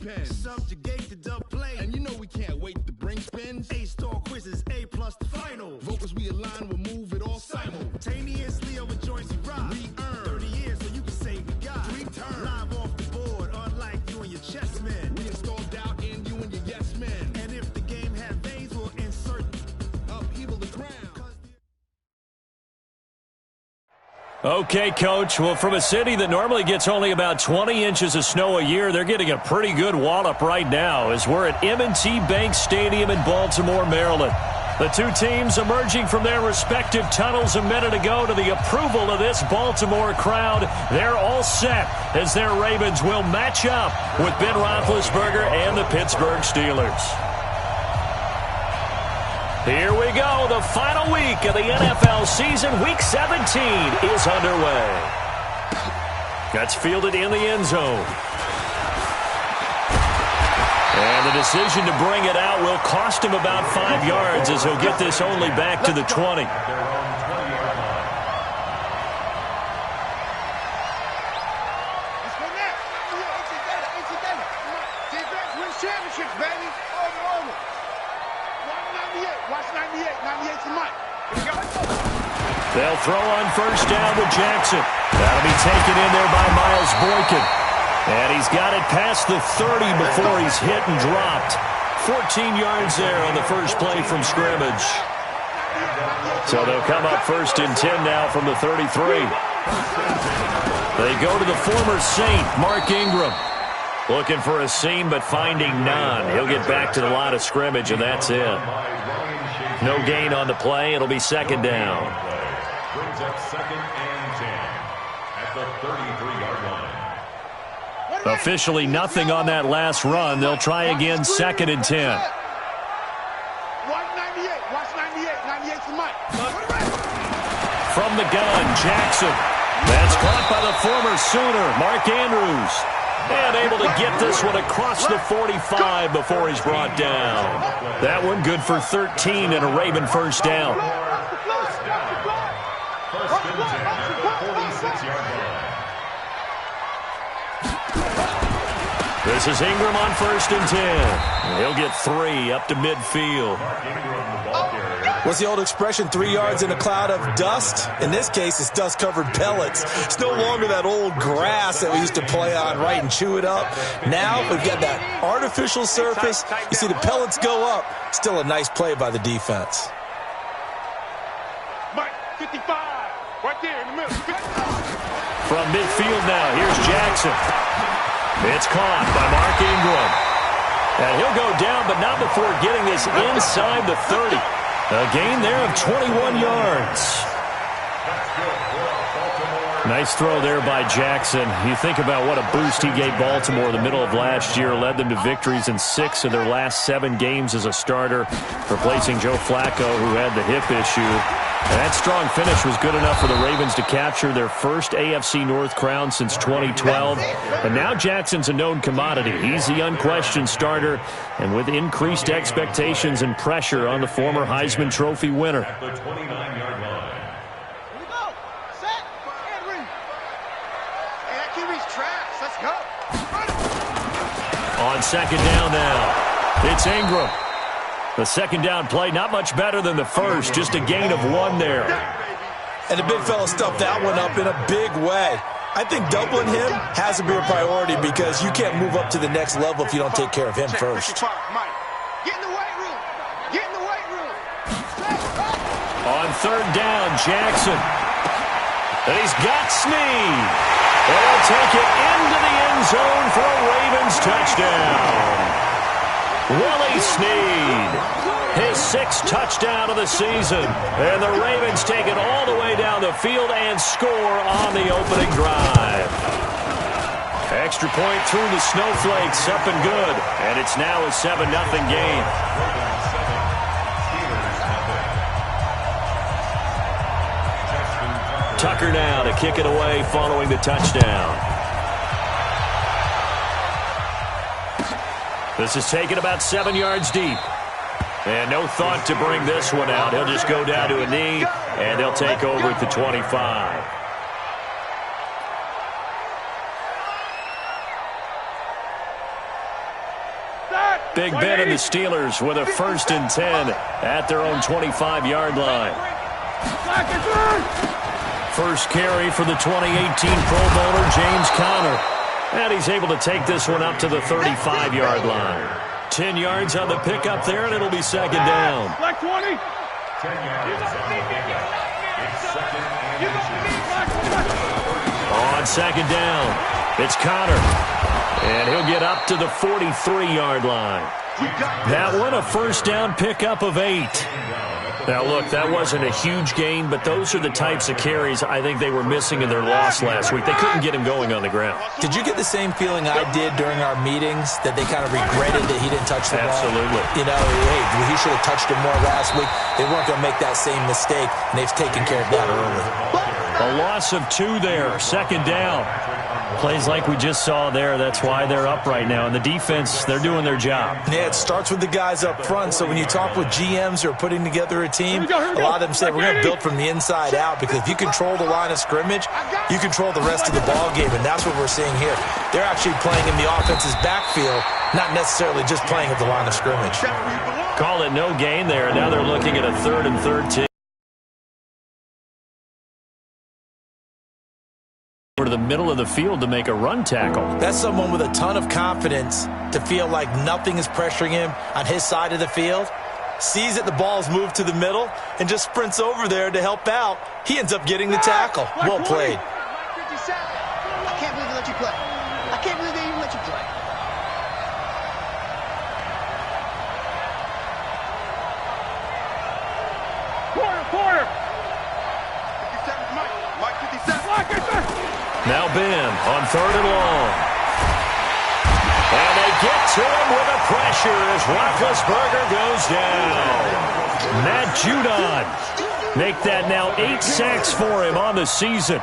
pen. Subjugate the dub play. And you know we can't wait to bring spins. A-star quizzes, A+ the final. Vocals we align, we'll move it all simultaneously over joints we rock. We earn 30 years so you can say we got 3 turns. Live off the board, unlike you and your chess men. We install doubt in you and your yes men. And if the game had veins, we'll insert upheaval the ground. Okay, Coach. Well, from a city that normally gets only about 20 inches of snow a year, they're getting a pretty good wallop right now as we're at M&T Bank Stadium in Baltimore, Maryland. The two teams emerging from their respective tunnels a minute ago to the approval of this Baltimore crowd. They're all set as their Ravens will match up with Ben Roethlisberger and the Pittsburgh Steelers. Here we go. The final week of the NFL season. Week 17 is underway. That's fielded in the end zone. And the decision to bring it out will cost him about 5 yards as he'll get this only back to the 20. They'll throw on first down with Jackson. That'll be taken in there by Miles Boykin. And he's got it past the 30 before he's hit and dropped. 14 yards there on the first play from scrimmage. So they'll come up first and 10 now from the 33. They go to the former Saint, Mark Ingram. Looking for a seam but finding none. He'll get back to the line of scrimmage, and that's it. No gain on the play. It'll be second down. Brings up second and 10 at the 33-yard line. Officially nothing on that last run. They'll try again second and 10. From the gun, Jackson. That's caught by the former Sooner, Mark Andrews. And able to get this one across the 45 before he's brought down. That one good for 13 and a Raven first down. First and 10 at the 46-yard line. This is Ingram on first and 10. He'll get 3 up to midfield. What's the old expression, 3 yards in a cloud of dust? In this case, it's dust-covered pellets. It's no longer that old grass that we used to play on, right, and chew it up. Now we've got that artificial surface. You see the pellets go up. Still a nice play by the defense. Mike, 55, right there in the middle. From midfield now, here's Jackson. It's caught by Mark Ingram. And he'll go down, but not before getting this inside the 30. A gain there of 21 yards. Nice throw there by Jackson. You think about what a boost he gave Baltimore in the middle of last year. Led them to victories in 6 of their last 7 games as a starter, replacing Joe Flacco, who had the hip issue. And that strong finish was good enough for the Ravens to capture their first AFC North crown since 2012. And now Jackson's a known commodity. He's the unquestioned starter, and with increased expectations and pressure on the former Heisman Trophy winner. At the 29-yard line. Here we go. Set. And ring. Hey, that QB's trash. Let's go. On second down now, it's Ingram. The second down play, not much better than the first, just a gain of 1 there. And the big fella stuffed that one up in a big way. I think doubling him has to be a priority because you can't move up to the next level if you don't take care of him first. Get in the weight room. Get in the weight room. On third down, Jackson. And he's got Snead. And he'll take it into the end zone for a Ravens touchdown. Willie Snead, his 6th touchdown of the season. And the Ravens take it all the way down the field and score on the opening drive. Extra point through the snowflakes, up and good. And it's now a 7-0 game. Tucker now to kick it away following the touchdown. This is taken about 7 yards deep. And no thought to bring this one out. He'll just go down to a knee, and they'll take over at the 25. Big Ben and the Steelers with a 1st and 10 at their own 25-yard line. First carry for the 2018 Pro Bowler, James Conner. And he's able to take this one up to the 35-yard line. 10 yards on the pickup there, and it'll be 2nd down. Black 20. 10 yards on the pickup. It's 2nd and 2. On 2nd down, it's Conner. And he'll get up to the 43-yard line. That one, a 1st down pickup of 8. Now, look, that wasn't a huge gain, but those are the types of carries I think they were missing in their loss last week. They couldn't get him going on the ground. Did you get the same feeling I did during our meetings, that they kind of regretted that he didn't touch the ball? Absolutely. You know, hey, he should have touched it more last week. They weren't going to make that same mistake, and they've taken care of that early. A loss of 2 there, 2nd down. Plays like we just saw there, that's why they're up right now. And the defense, they're doing their job. Yeah, it starts with the guys up front. So when you talk with GMs who are putting together a team, a lot of them say we're going to build from the inside out, because if you control the line of scrimmage, you control the rest of the ball game, and that's what we're seeing here. They're actually playing in the offense's backfield, not necessarily just playing at the line of scrimmage. Call it no gain there. Now they're looking at a 3rd and 13. To the middle of the field to make a run tackle. That's someone with a ton of confidence to feel like nothing is pressuring him on his side of the field. Sees that the ball's moved to the middle and just sprints over there to help out. He ends up getting the tackle. Well played. I can't believe they let you play. I can't believe they even let you play. Quarter. 57, Mike 57. Now Ben on 3rd and long. And they get to him with a pressure as Roethlisberger goes down. Matt Judon make that now 8 sacks for him on the season.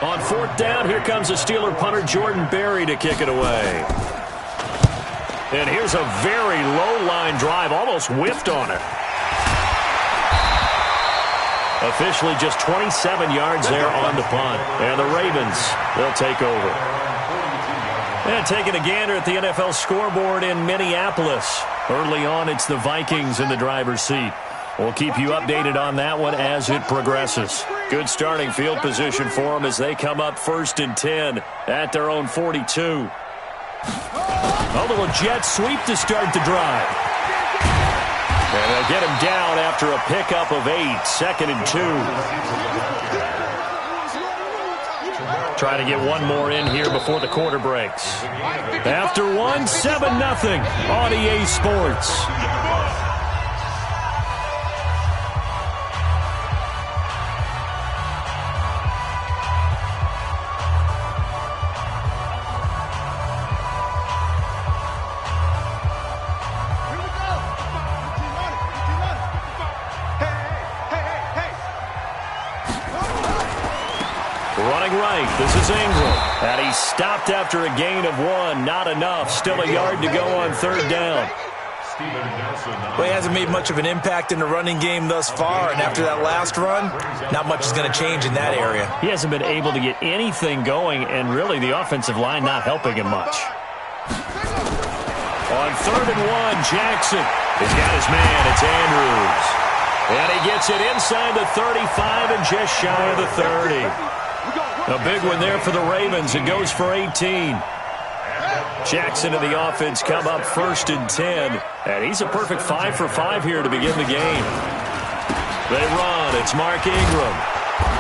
On 4th down, here comes the Steeler punter Jordan Berry to kick it away. And here's a very low line drive, almost whiffed on it. Officially just 27 yards there on the punt. And the Ravens, they'll take over. And taking a gander at the NFL scoreboard in Minneapolis. Early on, it's the Vikings in the driver's seat. We'll keep you updated on that one as it progresses. Good starting field position for them as they come up 1st and 10 at their own 42. A little jet sweep to start the drive. And they'll get him down after a pickup of 8, 2nd and 2. Try to get one more in here before the quarter breaks. After one, 7-0 on EA Sports. This is Ingram, and he stopped after a gain of 1. Not enough. Still a yard to go on 3rd down. Well, he hasn't made much of an impact in the running game thus far, and after that last run, not much is going to change in that area. He hasn't been able to get anything going, and really the offensive line not helping him much. On 3rd and 1, Jackson. He's got his man. It's Andrews. And he gets it inside the 35 and just shy of the 30. A big one there for the Ravens. It goes for 18. Jackson and the offense come up 1st and 10. And he's a perfect 5 for 5 here to begin the game. They run. It's Mark Ingram.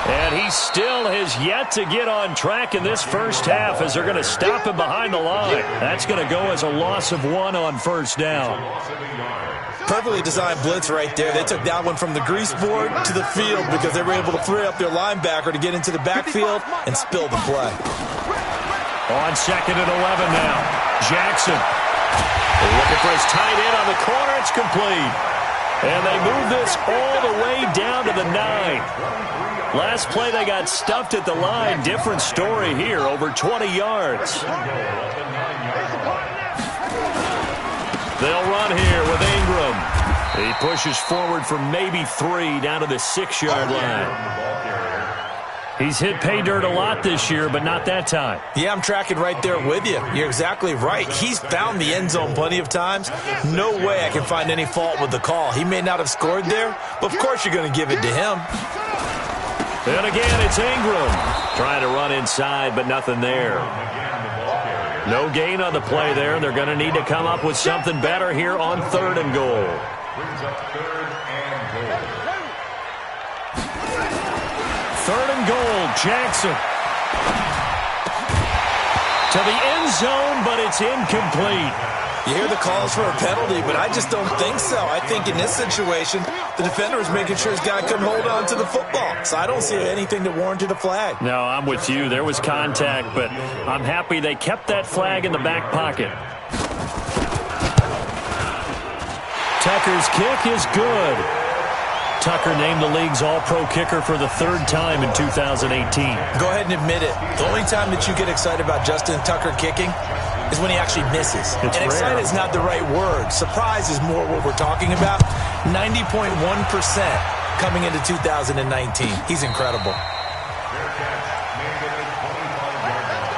And he still has yet to get on track in this first half as they're going to stop him behind the line. That's going to go as a loss of 1 on 1st down. Perfectly designed blitz right there. They took that one from the grease board to the field because they were able to free up their linebacker to get into the backfield and spill the play. On 2nd and 11 now. Jackson looking for his tight end on the corner. It's complete. And they move this all the way down to the 9. Last play they got stuffed at the line. Different story here. Over 20 yards. They'll run here with Ingram. He pushes forward for maybe 3 down to the 6-yard line. He's hit pay dirt a lot this year, but not that time. Yeah, I'm tracking right there with you. You're exactly right. He's found the end zone plenty of times. No way I can find any fault with the call. He may not have scored there, but of course you're going to give it to him. And again, it's Ingram. Trying to run inside, but nothing there. No gain on the play there. They're going to need to come up with something better here on 3rd and goal. Brings up 3rd and goal. 3rd and goal, Jackson. To the end zone, but it's incomplete. You hear the calls for a penalty, but I just don't think so. I think in this situation, the defender is making sure his guy couldn't hold on to the football. So I don't see anything that warranted a flag. No, I'm with you. There was contact, but I'm happy they kept that flag in the back pocket. Tucker's kick is good. Tucker named the league's all-pro kicker for the 3rd time in 2018. Go ahead and admit it. The only time that you get excited about Justin Tucker kicking is when he actually misses. It's and excited rare. is not the right word. Surprise is more what we're talking about. 90.1% coming into 2019. He's incredible. Fair catch made at the 25-yard line.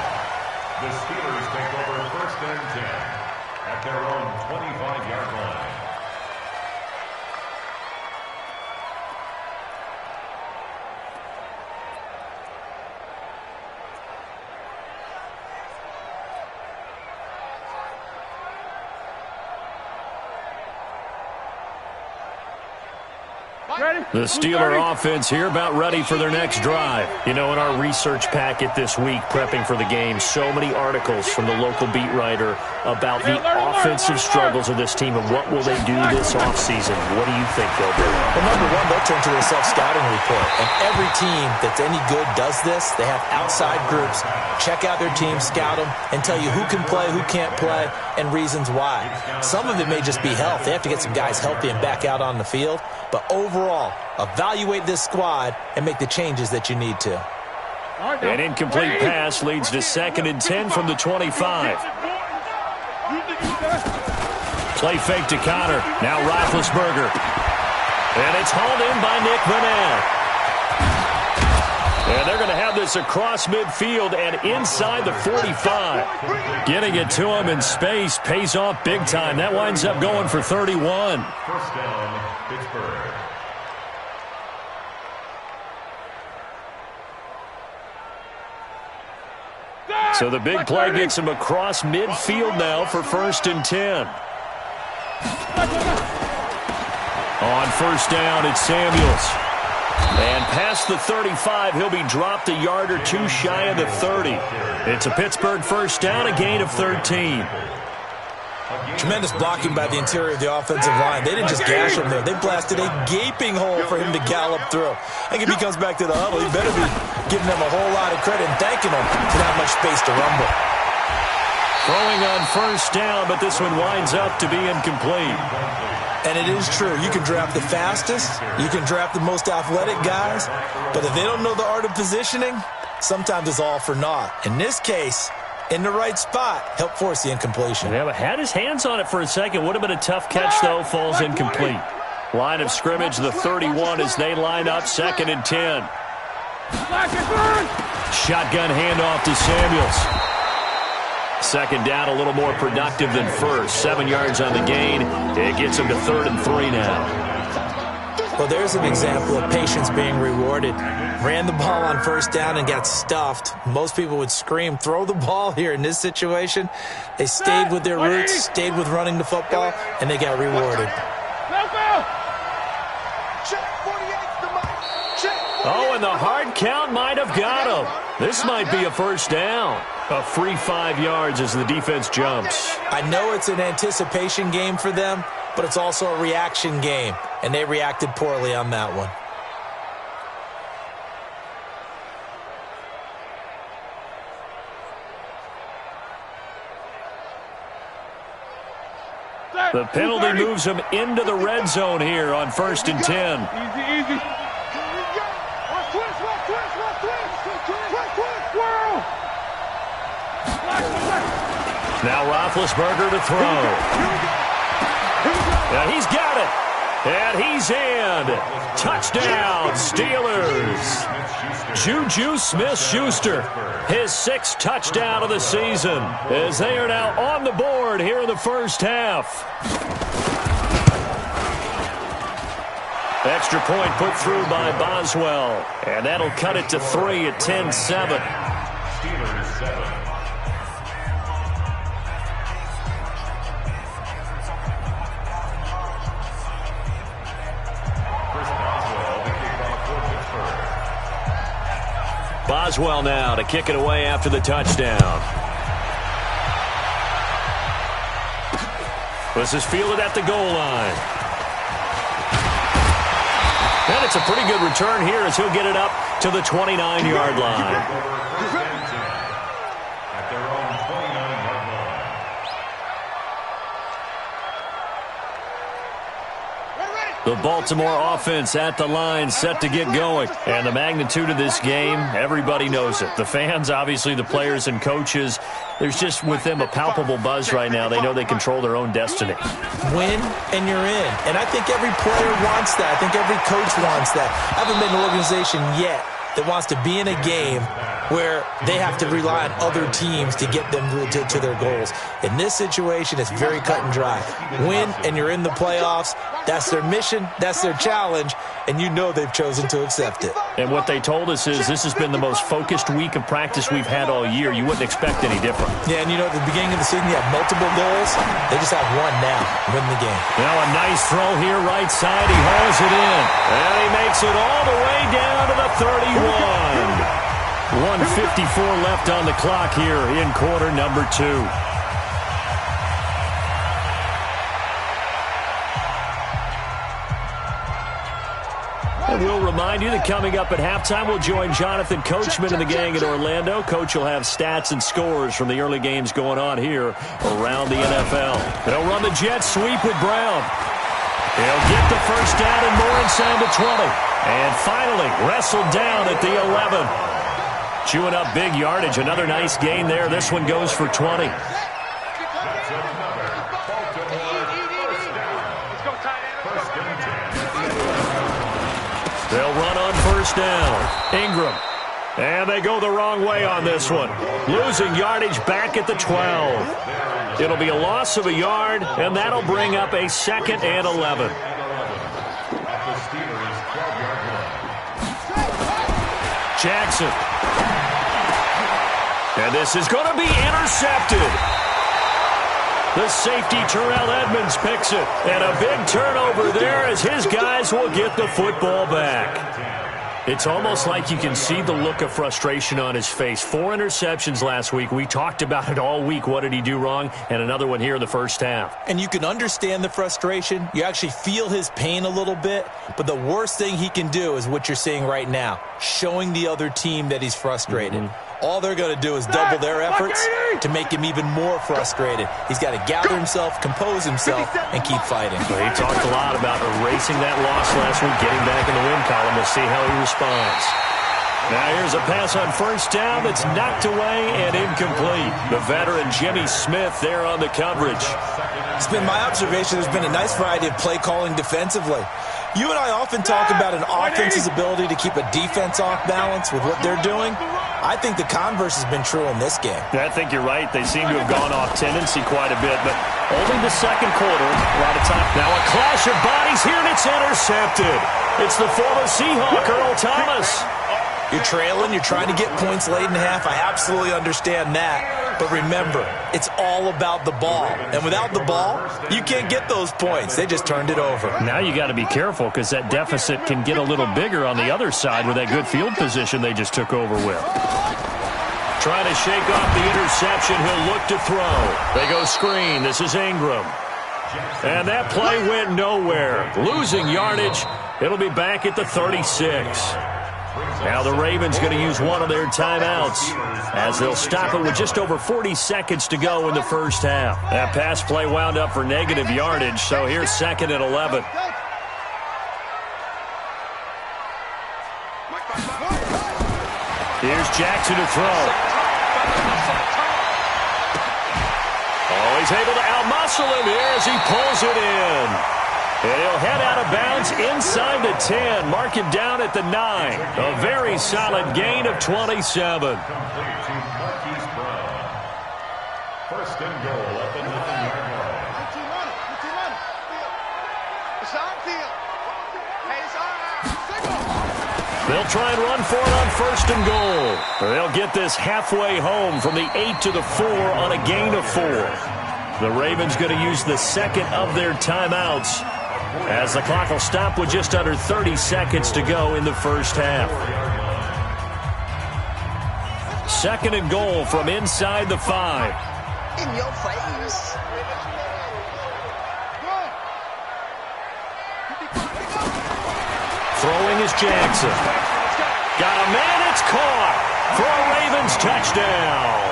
The Steelers take over 1st and 10 at their own 25-yard line. The Steeler offense here about ready for their next drive. You know, in our research packet this week, prepping for the game, so many articles from the local beat writer about the offensive struggles of this team and what will they do this offseason. What do you think they'll do? Well, number one, they'll turn to their self-scouting report. And every team that's any good does this. They have outside groups, check out their team, scout them, and tell you who can play, who can't play, and reasons why. Some of it may just be health. They have to get some guys healthy and back out on the field. But overall, evaluate this squad and make the changes that you need to. An incomplete pass leads to 2nd and 10 from the 25. Play fake to Connor. Now Roethlisberger. And it's hauled in by Nick Vanette. And they're going to have this across midfield and inside the 45. Getting it to him in space pays off big time. That winds up going for 31. 1st down, Pittsburgh. So the big play gets him across midfield now for 1st and 10. On 1st down, it's Samuels. And past the 35, he'll be dropped a yard or two shy of the 30. It's a Pittsburgh 1st down, a gain of 13. Tremendous blocking by the interior of the offensive line. They didn't just gash him there. They blasted a gaping hole for him to gallop through. I think if he comes back to the huddle, he better be giving them a whole lot of credit and thanking them for that much space to rumble. Throwing on 1st down, but this one winds up to be incomplete. And it is true. You can draft the fastest. You can draft the most athletic guys. But if they don't know the art of positioning, sometimes it's all for naught. In this case, in the right spot, help force the incompletion. Yeah, but had his hands on it for a second. Would have been a tough catch, though. Falls incomplete. Line of scrimmage, the 31 as they line up 2nd and 10. Shotgun handoff to Samuels. 2nd down, a little more productive than 1st. 7 yards on the gain. It gets him to 3rd and 3 now. Well, there's an example of patience being rewarded. Ran the ball on 1st down and got stuffed. Most people would scream, throw the ball here. In this situation, they stayed with their roots, stayed with running the football, and they got rewarded. Oh, and the hard count might have got him. This might be a 1st down. A free 5 yards as the defense jumps. I know it's an anticipation game for them, but it's also a reaction game, and they reacted poorly on that one. The penalty moves him into the red zone here on 1st and 10. Easy. Now Roethlisberger to throw. Now he's got it. And he's in. Touchdown, Steelers. Juju Smith-Schuster, his 6th touchdown of the season, as they are now on the board here in the first half. Extra point put through by Boswell, and that'll cut it to 3 at 10-7. Steelers 7. Boswell now to kick it away after the touchdown. This is fielded at the goal line. And it's a pretty good return here as he'll get it up to the 29-yard line. At their own 29-yard line. The Baltimore offense at the line, set to get going. And the magnitude of this game, everybody knows it. The fans, obviously the players and coaches, there's just with them a palpable buzz right now. They know they control their own destiny. Win, and you're in. And I think every player wants that. I think every coach wants that. I haven't been in an organization yet that wants to be in a game where they have to rely on other teams to get them to their goals. In this situation, it's very cut and dry. Win, and you're in the playoffs. That's their mission. That's their challenge. And you know they've chosen to accept it. And what they told us is this has been the most focused week of practice we've had all year. You wouldn't expect any different. Yeah, and you know, at the beginning of the season, you have multiple goals. They just have one now. Win the game. Now a nice throw here, right side. He hauls it in. And he makes it all the way down to the 31. 1:54 left on the clock here in quarter number 2. And we'll remind you that coming up at halftime, we'll join Jonathan Coachman and the gang in Orlando. Coach will have stats and scores from the early games going on here around the NFL. They'll run the jet sweep with Brown. He'll get the first down and more inside the 20. And finally, wrestled down at the 11. Chewing up big yardage. Another nice gain there. This one goes for 20. They'll run on first down. Ingram. And they go the wrong way on this one. Losing yardage back at the 12. It'll be a loss of a yard, and that'll bring up a 2nd and 11. Jackson. And this is going to be intercepted. The safety, Terrell Edmonds, picks it. And a big turnover there as his guys will get the football back. It's almost like you can see the look of frustration on his face. 4 interceptions last week. We talked about it all week. What did he do wrong? And another one here in the first half. And you can understand the frustration. You actually feel his pain a little bit. But the worst thing he can do is what you're seeing right now, showing the other team that he's frustrated. All they're going to do is double their efforts to make him even more frustrated. He's got to gather himself, compose himself, and keep fighting. Well, he talked a lot about erasing that loss last week, getting back in the win column. We'll see how he responds. Now here's a pass on first down that's knocked away and incomplete. The veteran Jimmy Smith there on the coverage. It's been my observation there's been a nice variety of play calling defensively. You and I often talk about an offense's ability to keep a defense off balance with what they're doing. I think the converse has been true in this game. I think you're right. They seem to have gone off tendency quite a bit, but only the second quarter. A lot of time. Now a clash of bodies here, and it's intercepted. It's the former Seahawk, Earl Thomas. You're trailing. You're trying to get points late in half. I absolutely understand that. But remember, it's all about the ball. And without the ball, you can't get those points. They just turned it over. Now you got to be careful because that deficit can get a little bigger on the other side with that good field position they just took over with. Trying to shake off the interception. He'll look to throw. They go screen. This is Ingram. And that play went nowhere. Losing yardage. It'll be back at the 36. Now the Ravens going to use one of their timeouts as they'll stop it with just over 40 seconds to go in the first half. That pass play wound up for negative yardage, so here's 2nd and 11. Here's Jackson to throw. Oh, he's able to outmuscle him here as he pulls it in. And he'll head out of bounds inside the 10. Mark him down at the 9. A very solid gain of 27. Complete to Marquise Brown. First and goal at the 9-yard line. It's on field. Hey, it's on. They'll try and run for it on first and goal. They'll get this halfway home from the 8 to the 4 on a gain of 4. The Ravens going to use the second of their timeouts, as the clock will stop with just under 30 seconds to go in the first half. Second and goal from inside the 5. In your face. Throwing is Jackson. Got a man, it's caught for a Ravens touchdown.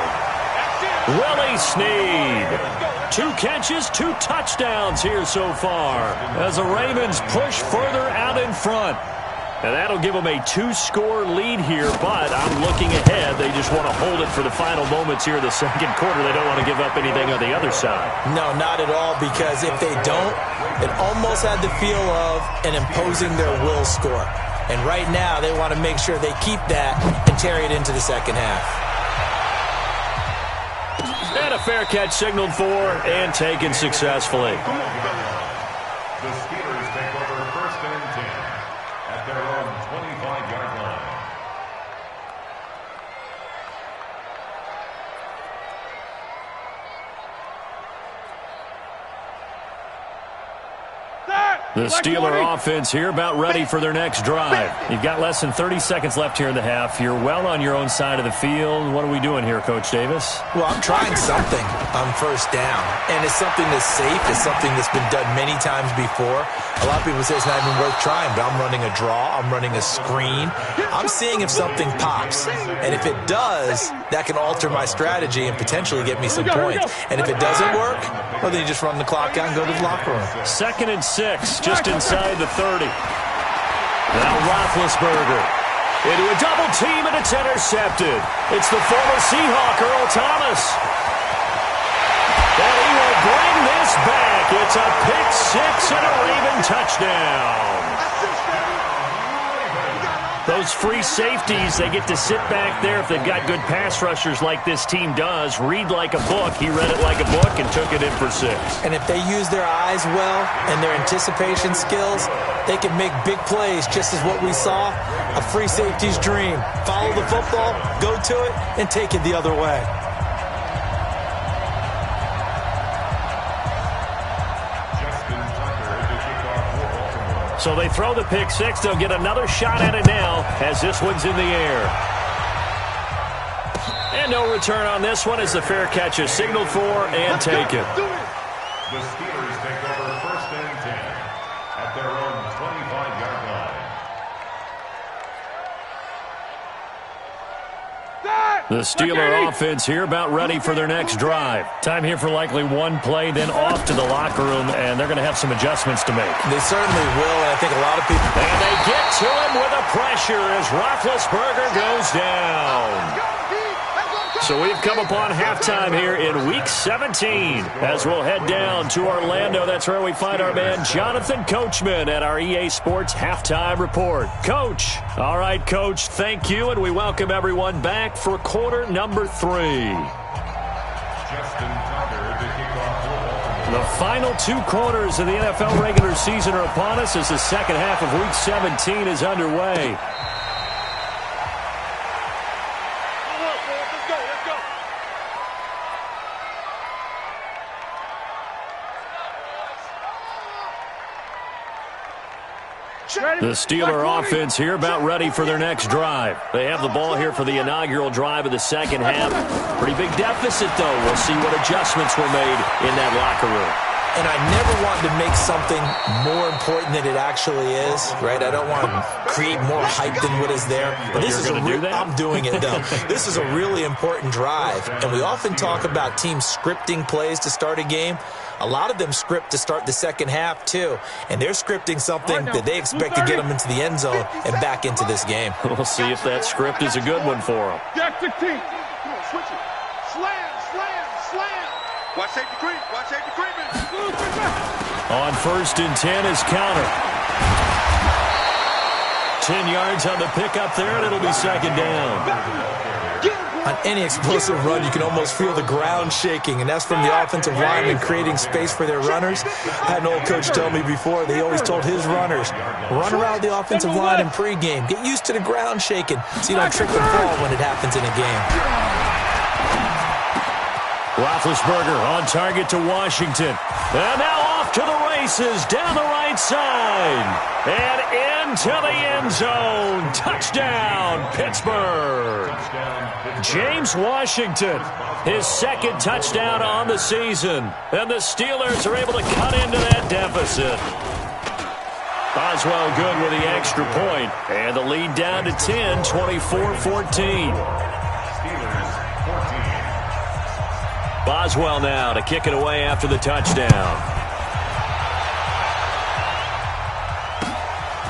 Willie Snead. 2 catches, 2 touchdowns here so far as the Ravens push further out in front. And that'll give them a 2-score lead here, but I'm looking ahead. They just want to hold it for the final moments here in the second quarter. They don't want to give up anything on the other side. No, not at all, because if they don't, it almost had the feel of an imposing their will score. And right now, they want to make sure they keep that and carry it into the second half. And a fair catch signaled for and taken successfully. The Steelers take over first and 10 at their own 25-yard line. The Steeler offense here about ready for their next drive. You've got less than 30 seconds left here in the half. You're well on your own side of the field. What are we doing here, Coach Davis? Well, I'm trying something on first down, and it's something that's safe. It's something that's been done many times before. A lot of people say it's not even worth trying, but I'm running a draw. I'm running a screen. I'm seeing if something pops, and if it does, that can alter my strategy and potentially get me some points. And if it doesn't work, well, then you just run the clock out and go to the locker room. 2nd and 6, just inside the 30. Now Roethlisberger into a double team, and it's intercepted. It's the former Seahawk, Earl Thomas. And he will bring this back. It's a pick 6 and a Raven touchdown. Those free safeties, they get to sit back there if they've got good pass rushers like this team does. Read like a book. He read it like a book and took it in for 6. And if they use their eyes well and their anticipation skills, they can make big plays, just as what we saw, a free safety's dream. Follow the football, go to it, and take it the other way. So they throw the pick 6. They'll get another shot at it now as this one's in the air. And no return on this one as the fair catch is signaled for and taken. The Steelers take over first and 10 at their own 25-yard line. The Steeler offense here about ready for their next drive. Time here for likely one play, then off to the locker room, and they're going to have some adjustments to make. They certainly will, and I think a lot of people... And they get to him with a pressure as Roethlisberger goes down. So we've come upon halftime here in Week 17 as we'll head down to Orlando. That's where we find our man Jonathan Coachman at our EA Sports Halftime Report. Coach. All right, Coach, thank you, and we welcome everyone back for quarter number 3. The final 2 quarters of the NFL regular season are upon us as the second half of Week 17 is underway. The Steeler offense here about ready for their next drive. They have the ball here for the inaugural drive of the second half. Pretty big deficit, though. We'll see what adjustments were made in that locker room. And I never wanted to make something more important than it actually is, right? I don't want to create more hype than what is there. But this is I'm doing it, though. This is a really important drive. And we often talk about teams scripting plays to start a game. A lot of them script to start the second half, too. And they're scripting something that they expect to get them into the end zone and back into this game. We'll see if that script is a good one for them. Jack 16. Come on, switch it. Slam, slam, slam. Watch safety creep. Watch safety creeping. On 1st and 10 is counter. 10 yards on the pickup there, and it'll be 2nd down. On any explosive run, you can almost feel the ground shaking, and that's from the offensive linemen creating space for their runners. I had an old coach tell me before, they always told his runners, run around the offensive line in pregame. Get used to the ground shaking so you don't trip and fall when it happens in a game. Roethlisberger on target to Washington. And now off to the races down the right side. And into the end zone. Touchdown, Pittsburgh. James Washington, his 2nd touchdown on the season. And the Steelers are able to cut into that deficit. Boswell good with the extra point. And the lead down to 10, 24-14. Boswell now to kick it away after the touchdown.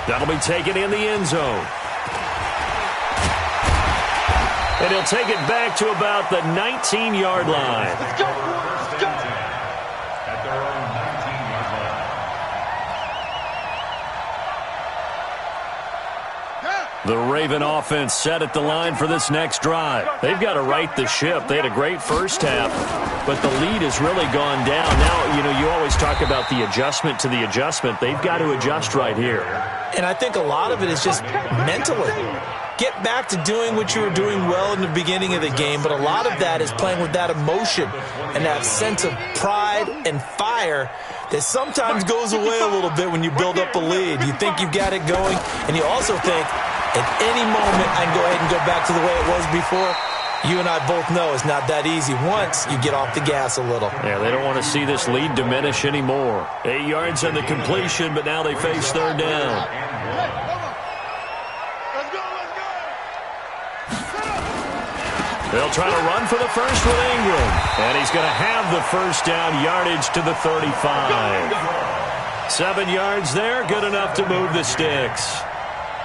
That'll be taken in the end zone. And he'll take it back to about the 19-yard line. Let's go, let's go. At their own 19-yard line. The Raven offense set at the line for this next drive. They've got to right the ship. They had a great first half, but the lead has really gone down. Now, you always talk about the adjustment to the adjustment. They've got to adjust right here. And I think a lot of it is just mentally. Get back to doing what you were doing well in the beginning of the game, but a lot of that is playing with that emotion and that sense of pride and fire that sometimes goes away a little bit when you build up a lead. You think you've got it going, and you also think, at any moment, I can go ahead and go back to the way it was before. You and I both know it's not that easy once you get off the gas a little. Yeah, they don't want to see this lead diminish anymore. 8 yards on the completion, but now they face 3rd down. They'll try to run for the first with Ingram. And he's going to have the first down yardage to the 35. 7 yards there, good enough to move the sticks.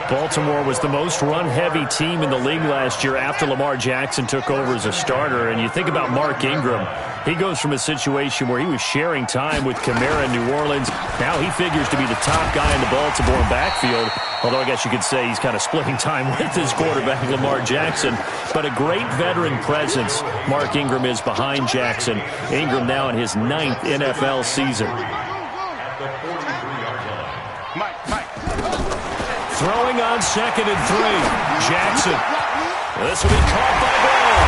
Baltimore was the most run-heavy team in the league last year after Lamar Jackson took over as a starter. And you think about Mark Ingram, he goes from a situation where he was sharing time with Kamara in New Orleans. Now he figures to be the top guy in the Baltimore backfield. Although I guess you could say he's kind of splitting time with his quarterback, Lamar Jackson. But a great veteran presence Mark Ingram is behind Jackson. Ingram now in his 9th NFL season. Throwing on 2nd and 3. Jackson. This will be caught by Brown.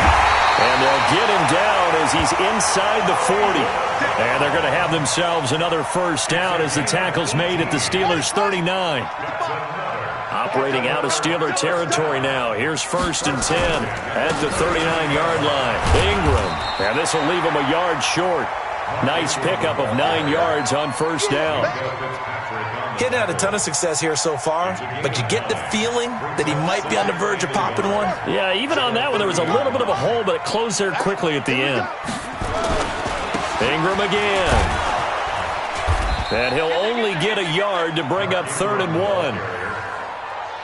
And they'll get him down as he's inside the 40. And they're going to have themselves another first down as the tackle's made at the Steelers' 39. Operating out of Steeler territory now. Here's 1st and 10 at the 39-yard line. Ingram. And this will leave him a yard short. Nice pickup of 9 yards on first down. He hadn't had a ton of success here so far, but you get the feeling that he might be on the verge of popping one. Yeah, even on that one, there was a little bit of a hole, but it closed there quickly at the end. Ingram again. And he'll only get a yard to bring up 3rd and 1.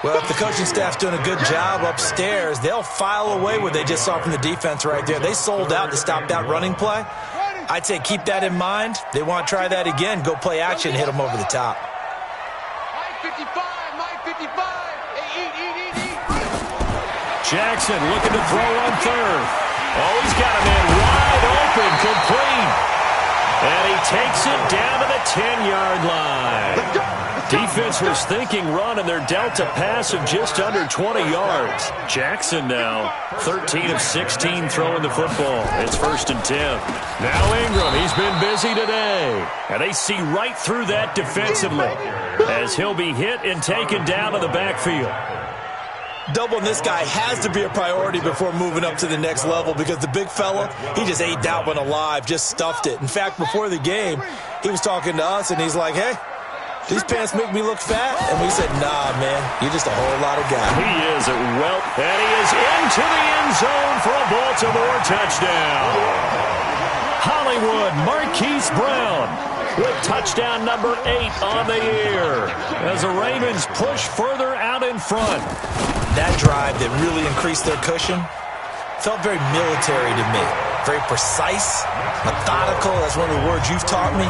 Well, if the coaching staff's doing a good job upstairs, they'll file away what they just saw from the defense right there. They sold out to stop that running play. I'd say keep that in mind. They want to try that again. Go play action, hit them over the top. Mike 55, Mike 55. Hey, eat. Jackson looking to throw on 3rd. Oh, he's got a man wide open, complete. And he takes it down to the 10-yard line. Let's go. Defense was thinking run, and they're dealt a pass of just under 20 yards. Jackson now 13 of 16 throwing the football. It's 1st and 10. Now Ingram, he's been busy today. And they see right through that defensively as he'll be hit and taken down to the backfield. Doubling this guy has to be a priority before moving up to the next level because the big fella, he just ate that one alive, just stuffed it. In fact, before the game, he was talking to us, and he's like, hey, these pants make me look fat? And we said, nah, man, you're just a whole lot of guy. He is at well, and he is into the end zone for a Baltimore touchdown. Hollywood Marquise Brown with touchdown number 8 on the year as the Ravens push further out in front. That drive that really increased their cushion felt very military to me. Very precise, methodical. That's one of the words you've taught me.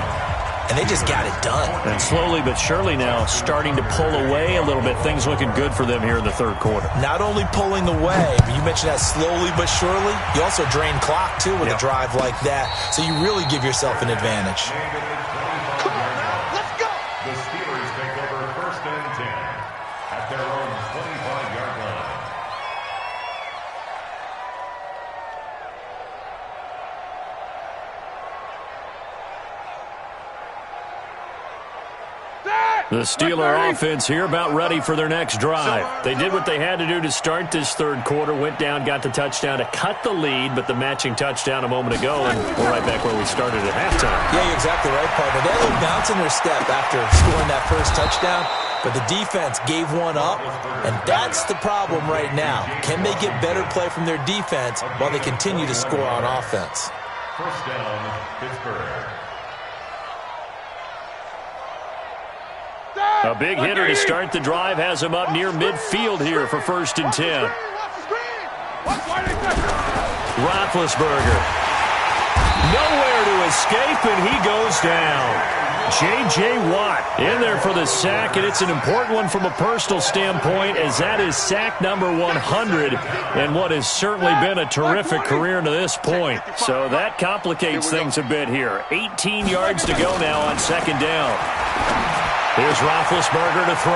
and they just got it done. And slowly but surely now starting to pull away a little bit. Things looking good for them here in the third quarter. Not only pulling away, but you mentioned that slowly but surely. You also drain clock, too, with a drive like that. So you really give yourself an advantage. Come on now, let's go! The Steelers take over 1st and 10 at their own 25-yard line. The Steeler offense here about ready for their next drive. They did what they had to do to start this third quarter, went down, got the touchdown to cut the lead, but the matching touchdown a moment ago, and we're right back where we started at halftime. Yeah, you're exactly right, partner. They had a bounce in their step after scoring that first touchdown, but the defense gave one up, and that's the problem right now. Can they get better play from their defense while they continue to score on offense? 1st down, Pittsburgh. A big hitter to start the drive has him up near midfield here for 1st and 10. Roethlisberger. Nowhere to escape, and he goes down. J.J. Watt in there for the sack, and it's an important one from a personal standpoint, as that is sack number 100 and what has certainly been a terrific career to this point. So that complicates things a bit here. 18 yards to go now on 2nd down. Here's Roethlisberger to throw,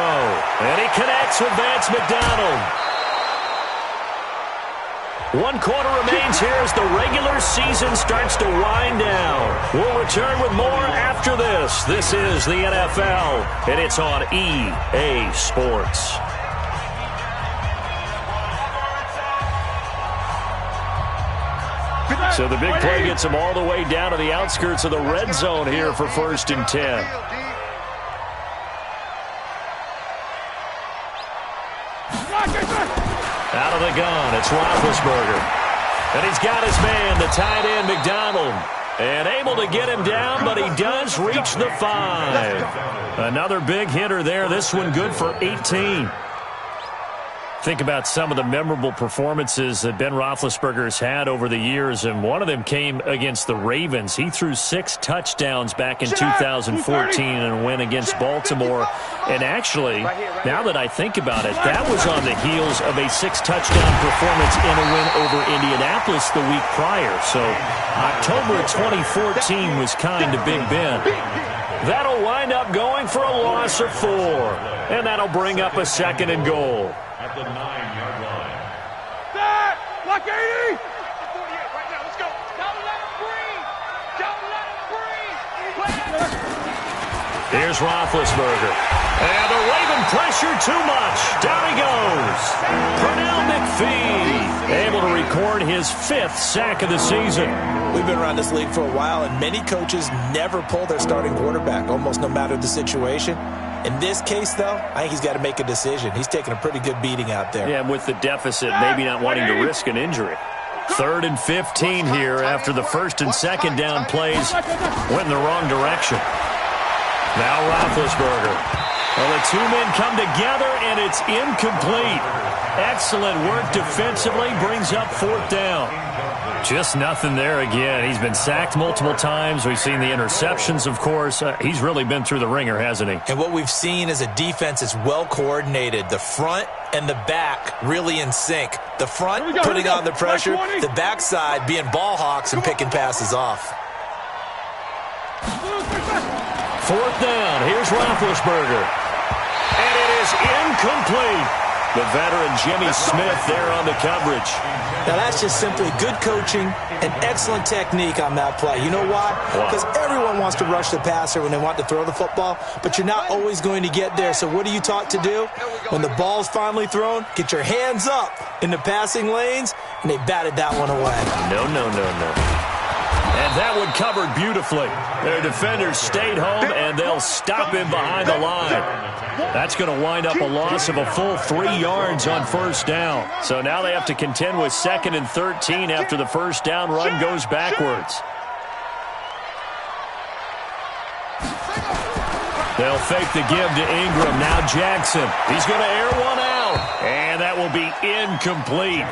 and he connects with Vance McDonald. 1 quarter remains here as the regular season starts to wind down. We'll return with more after this. This is the NFL, and it's on EA Sports. So the big play gets him all the way down to the outskirts of the red zone here for 1st and 10. Out of the gun, it's Roethlisberger. And he's got his man, the tight end, McDonald. And able to get him down, but he does reach the 5. Another big hitter there. This one good for 18. Think about some of the memorable performances that Ben Roethlisberger has had over the years, and one of them came against the Ravens. He threw 6 touchdowns back in 2014 in a win against Baltimore. And actually, now that I think about it, that was on the heels of a 6-touchdown performance in a win over Indianapolis the week prior. So October of 2014 was kind to Big Ben. That'll wind up going for a loss of 4, and that'll bring up a 2nd and goal. At the 9-yard line. Set! Block 80! 48 right now, let's go. Don't let him breathe! Don't let him breathe! Here's Roethlisberger. And the Raven pressure too much. Down he goes. Pernell McPhee able to record his 5th sack of the season. We've been around this league for a while, and many coaches never pull their starting quarterback, almost no matter the situation. In this case, though, I think he's got to make a decision. He's taking a pretty good beating out there. Yeah, with the deficit, maybe not wanting to risk an injury. 3rd and 15 here after the 1st and 2nd down plays went in the wrong direction. Now Roethlisberger. Well, the 2 men come together, and it's incomplete. Excellent work defensively, brings up 4th down. Just nothing there again. He's been sacked multiple times. We've seen the interceptions, of course. He's really been through the ringer, hasn't he? And what we've seen is a defense that's well coordinated. The front and the back really in sync. The front putting on the pressure, the backside being ball hawks and picking passes off. 4th down. Here's Roethlisberger. And it is incomplete. The veteran Jimmy Smith there on the coverage. Now, that's just simply good coaching and excellent technique on that play. You know why? Because everyone wants to rush the passer when they want to throw the football, but you're not always going to get there. So what are you taught to do? When the ball's finally thrown, get your hands up in the passing lanes, and they batted that one away. No. And that one covered beautifully. Their defenders stayed home, and they'll stop him behind the line. That's going to wind up a loss of a full 3 yards on 1st down. So now they have to contend with 2nd and 13 after the 1st down run goes backwards. They'll fake the give to Ingram. Now Jackson. He's going to air one out. And that will be incomplete.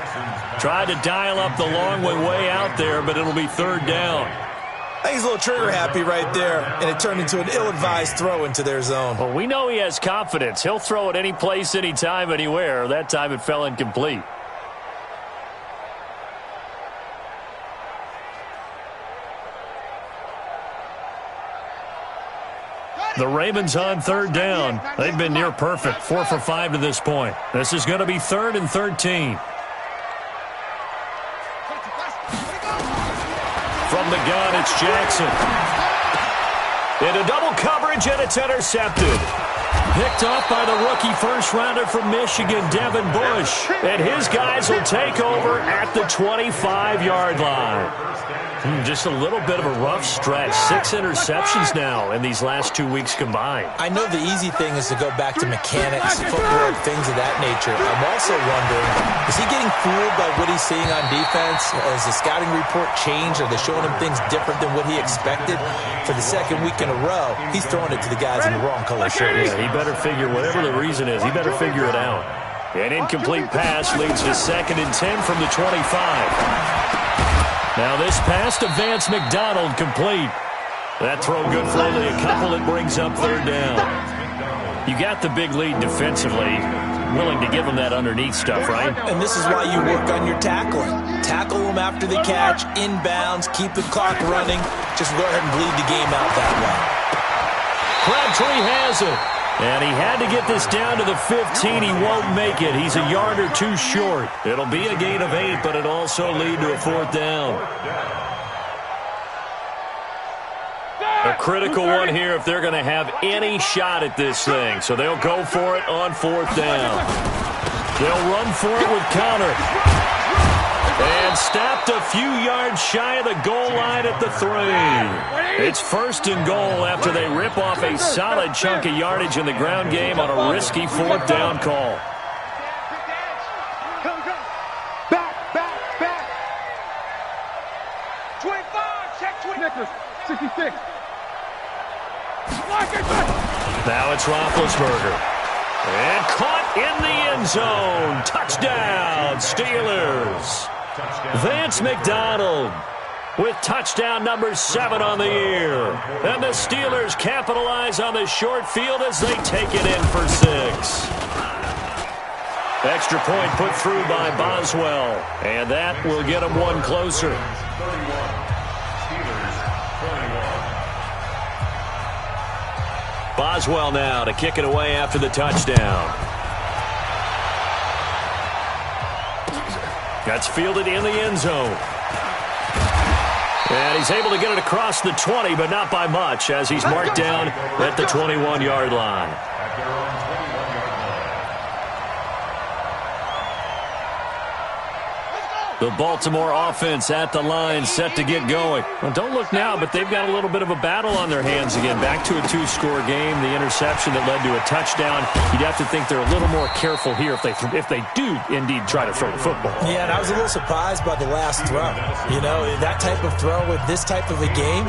Tried to dial up the long one way out there, but it'll be 3rd down. I think he's a little trigger happy right there, and it turned into an ill-advised throw into their zone. Well, we know he has confidence. He'll throw it any place, anytime, anywhere. That time it fell incomplete. The Ravens on third down. They've been near perfect, 4 for 5 to this point. This is going to be 3rd and 13. From the gun, it's Jackson. Into double coverage, and it's intercepted. Picked off by the rookie first-rounder from Michigan, Devin Bush. And his guys will take over at the 25-yard line. Just a little bit of a rough stretch. 6 interceptions now in these last 2 weeks combined. I know the easy thing is to go back to mechanics, footwork, things of that nature. I'm also wondering, is he getting fooled by what he's seeing on defense? Has the scouting report changed? Are they showing him things different than what he expected? For the second week in a row, he's throwing it to the guys in the wrong color shirts. Yeah, he better figure, whatever the reason is, he better figure it out. An incomplete pass leads to 2nd and 10 from the 25. Now this pass to Vance McDonald complete. That throw good for only a couple. It brings up 3rd down. You got the big lead defensively. Willing to give them that underneath stuff, right? And this is why you work on your tackling. Tackle them after the catch, inbounds, keep the clock running. Just go ahead and bleed the game out that way. Crabtree has it. And he had to get this down to the 15. He won't make it. He's a yard or 2 short. It'll be a gain of 8, but it'll also lead to a 4th down. A critical one here if they're going to have any shot at this thing. So they'll go for it on 4th down. They'll run for it with Connor. And stopped a few yards shy of the goal line at the 3. It's 1st and goal after they rip off a solid chunk of yardage in the ground game on a risky 4th down call. Back. 25, check 20. 66. Now it's Roethlisberger. And caught in the end zone. Touchdown, Steelers. Vance McDonald with touchdown number 7 on the year. And the Steelers capitalize on the short field as they take it in for 6. Extra point put through by Boswell. And that will get them 1 closer. Boswell now to kick it away after the touchdown. That's fielded in the end zone. And he's able to get it across the 20, but not by much, as he's marked down at the 21-yard line. The Baltimore offense at the line, set to get going. Well, don't look now, but they've got a little bit of a battle on their hands again. Back to a 2-score game. The interception that led to a touchdown. You'd have to think they're a little more careful here if they do indeed try to throw the football. Yeah, and I was a little surprised by the last throw. You know, that type of throw with this type of a game,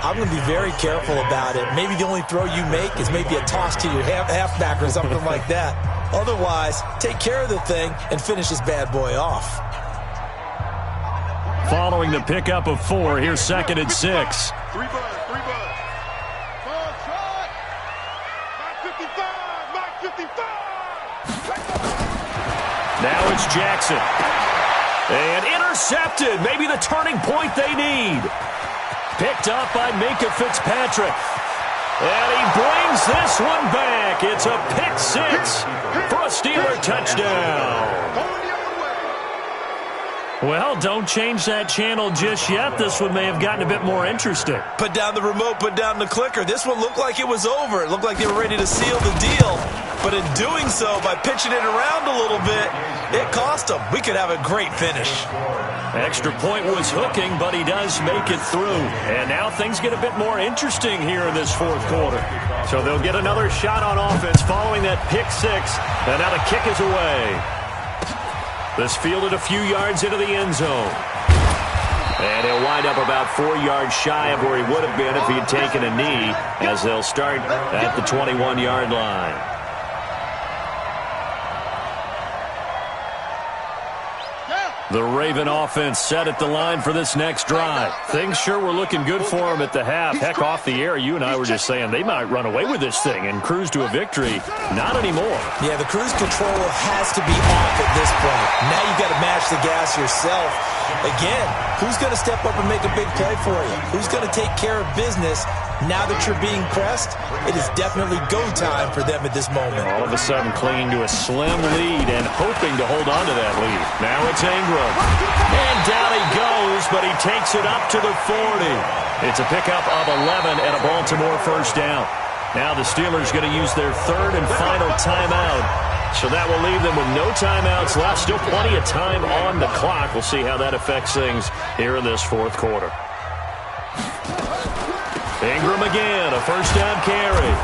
I'm going to be very careful about it. Maybe the only throw you make is maybe a toss to your halfback or something like that. Otherwise, take care of the thing and finish this bad boy off. Following the pickup of 4, here's 2nd and 6. 3 bucks. Ball shot. Mark 55. Now it's Jackson. And intercepted. Maybe the turning point they need. Picked up by Minkah Fitzpatrick. And he brings this one back. It's a pick 6 for a Steeler touchdown. Well, don't change that channel just yet. This one may have gotten a bit more interesting. Put down the remote, put down the clicker. This one looked like it was over. It looked like they were ready to seal the deal. But in doing so, by pitching it around a little bit, it cost them. We could have a great finish. Extra point was hooking, but he does make it through. And now things get a bit more interesting here in this 4th quarter. So they'll get another shot on offense following that pick 6. And now the kick is away. This fielded a few yards into the end zone. And he'll wind up about 4 yards shy of where he would have been if he had taken a knee, as they'll start at the 21-yard line. The Raven offense set at the line for this next drive. Things sure were looking good for them at the half. Heck, off the air, you and I were just saying they might run away with this thing and cruise to a victory. Not anymore. Yeah, the cruise control has to be off at this point. Now you've got to match the gas yourself. Again, who's going to step up and make a big play for you? Who's going to take care of business? Now that you're being pressed, it is definitely go time for them at this moment. All of a sudden clinging to a slim lead and hoping to hold on to that lead. Now it's Ingram. And down he goes, but he takes it up to the 40. It's a pickup of 11 and a Baltimore first down. Now the Steelers going to use their third and final timeout. So that will leave them with no timeouts left. Still plenty of time on the clock. We'll see how that affects things here in this fourth quarter. Ingram again, a first down carry.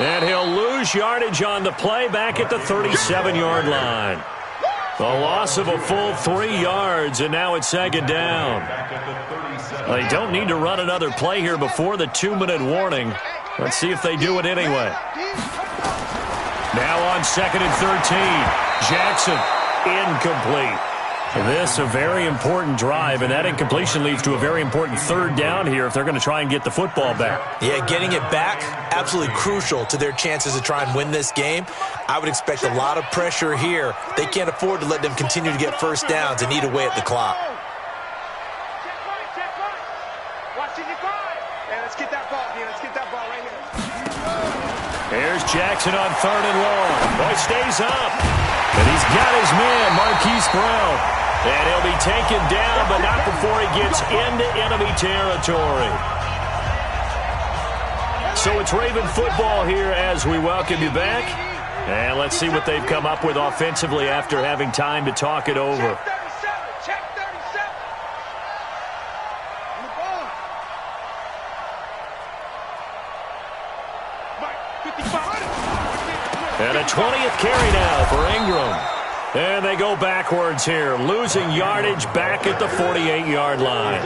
And he'll lose yardage on the play back at the 37-yard line. A loss of a full 3 yards, and now it's second down. They don't need to run another play here before the 2-minute warning. Let's see if they do it anyway. Now on second and 13. Jackson, incomplete. This a very important drive, and that incompletion leads to a very important third down here if they're going to try and get the football back. Yeah, getting it back, absolutely crucial to their chances to try and win this game. I would expect a lot of pressure here. They can't afford to let them continue to get first downs and eat away at the clock. Here's Jackson on third and long. Boy, stays up. And he's got his man, Marquise Brown. And he'll be taken down, but not before he gets into enemy territory. So it's Raven football here as we welcome you back. And let's see what they've come up with offensively after having time to talk it over. And a 20th carry now for Ingram. And they go backwards here, losing yardage back at the 48-yard line.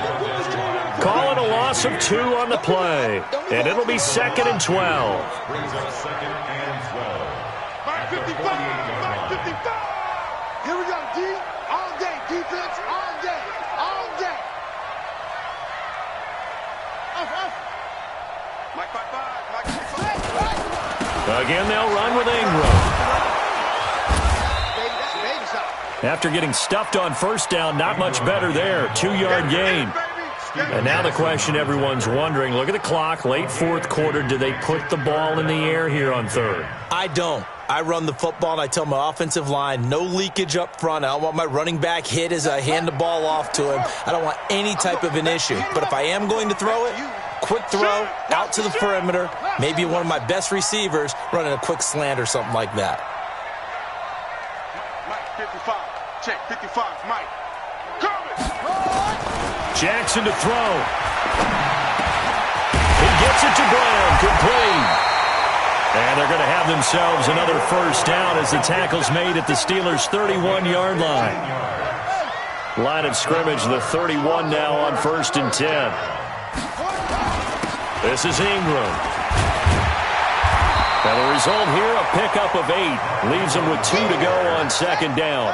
Calling a loss of 2 on the play. And it'll be second and 12. Brings up second and 12. Back 55, back 55. Here we go, D. All day, defense, all day, all day. Off. Mike 5-5, Mike 5-5. Again, they'll run with Ingram. After getting stuffed on first down, not much better there. 2-yard gain. And now the question everyone's wondering, look at the clock, late fourth quarter, do they put the ball in the air here on third? I don't. I run the football, and I tell my offensive line, no leakage up front. I don't want my running back hit as I hand the ball off to him. I don't want any type of an issue. But if I am going to throw it, quick throw, out to the perimeter, maybe one of my best receivers running a quick slant or something like that. Mike 55, check 55, Mike. Jackson to throw. He gets it to Brown, complete. And they're going to have themselves another first down as the tackle's made at the Steelers' 31-yard line. Line of scrimmage, the 31 now on first and 10. This is Ingram. And the result here, a pickup of 8. Leaves them with 2 to go on second down.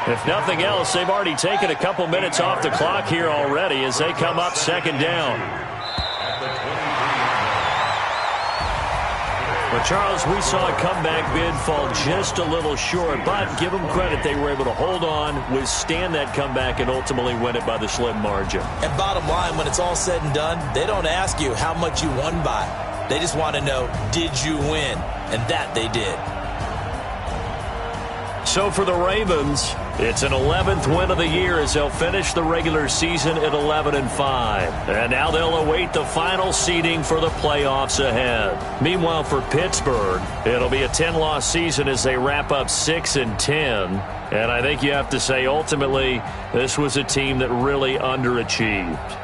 If nothing else, they've already taken a couple minutes off the clock here already as they come up second down. But, Charles, we saw a comeback bid fall just a little short, but give them credit. They were able to hold on, withstand that comeback, and ultimately win it by the slim margin. And bottom line, when it's all said and done, they don't ask you how much you won by. They just want to know, did you win? And that they did. So for the Ravens, it's an 11th win of the year as they'll finish the regular season at 11-5. And now they'll await the final seeding for the playoffs ahead. Meanwhile, for Pittsburgh, it'll be a 10-loss season as they wrap up 6-10. And I think you have to say, ultimately, this was a team that really underachieved.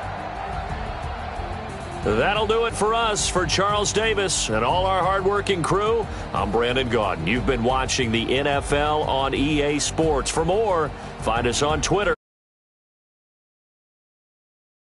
That'll do it for us. For Charles Davis and all our hardworking crew, I'm Brandon Gaudin. You've been watching the NFL on EA Sports. For more, find us on Twitter.